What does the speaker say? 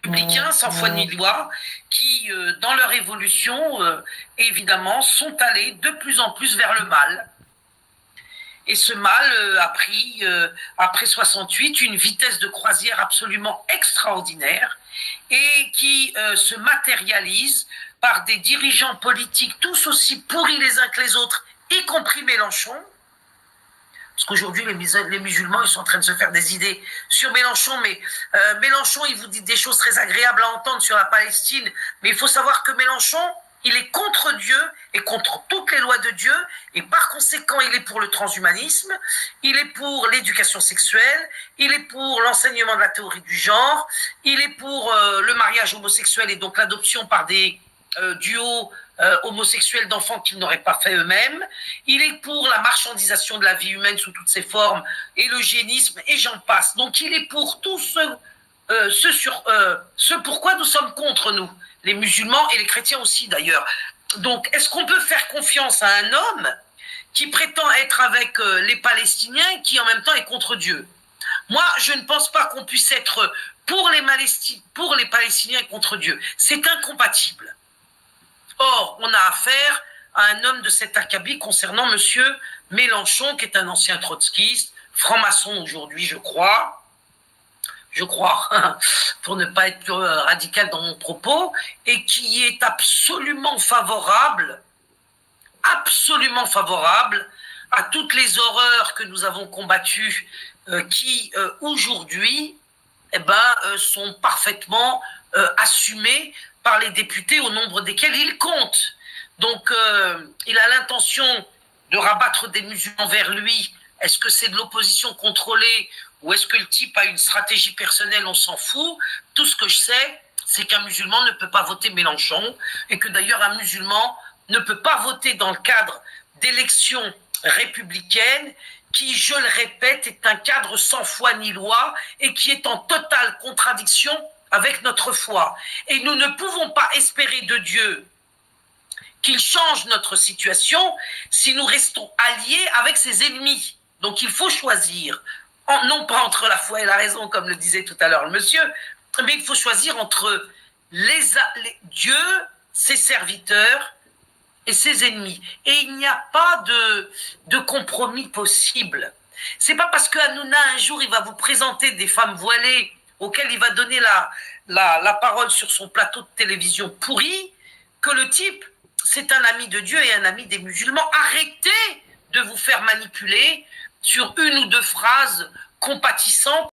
républicains, sans foi ni loi, qui, dans leur évolution, évidemment, sont allés de plus en plus vers le mal. Et ce mal a pris, après 68, une vitesse de croisière absolument extraordinaire et qui se matérialise par des dirigeants politiques tous aussi pourris les uns que les autres, y compris Mélenchon. Parce qu'aujourd'hui, les musulmans, ils sont en train de se faire des idées sur Mélenchon, mais Mélenchon, il vous dit des choses très agréables à entendre sur la Palestine, mais il faut savoir que Mélenchon, il est contre Dieu et contre toutes les lois de Dieu, et par conséquent, il est pour le transhumanisme, il est pour l'éducation sexuelle, il est pour l'enseignement de la théorie du genre, il est pour le mariage homosexuel et donc l'adoption par des duos homosexuels d'enfants qu'ils n'auraient pas fait eux-mêmes. Il est pour la marchandisation de la vie humaine sous toutes ses formes et l'eugénisme et j'en passe. Donc il est pour tout ce pourquoi nous sommes contre nous, les musulmans et les chrétiens aussi d'ailleurs. Donc est-ce qu'on peut faire confiance à un homme qui prétend être avec les Palestiniens et qui en même temps est contre Dieu? Moi, je ne pense pas qu'on puisse être pour les Palestiniens et contre Dieu. C'est incompatible. Or, on a affaire à un homme de cet acabit concernant M. Mélenchon, qui est un ancien trotskiste, franc-maçon aujourd'hui, je crois, pour ne pas être plus radical dans mon propos, et qui est absolument favorable à toutes les horreurs que nous avons combattues, qui aujourd'hui sont parfaitement assumées par les députés au nombre desquels il compte. Donc, il a l'intention de rabattre des musulmans vers lui. Est-ce que c'est de l'opposition contrôlée ou est-ce que le type a une stratégie personnelle? On s'en fout. Tout ce que je sais, c'est qu'un musulman ne peut pas voter Mélenchon et que d'ailleurs un musulman ne peut pas voter dans le cadre d'élections républicaines qui, je le répète, est un cadre sans foi ni loi et qui est en totale contradiction avec notre foi. Et nous ne pouvons pas espérer de Dieu qu'il change notre situation si nous restons alliés avec ses ennemis. Donc il faut choisir, non pas entre la foi et la raison, comme le disait tout à l'heure le monsieur, mais il faut choisir entre Dieu, ses serviteurs et ses ennemis. Et il n'y a pas de compromis possible. C'est pas parce que Hanouna, un jour, il va vous présenter des femmes voilées auxquelles il va donner la parole sur son plateau de télévision pourri, que le type, c'est un ami de Dieu et un ami des musulmans. Arrêtez de vous faire manipuler sur une ou deux phrases compatissantes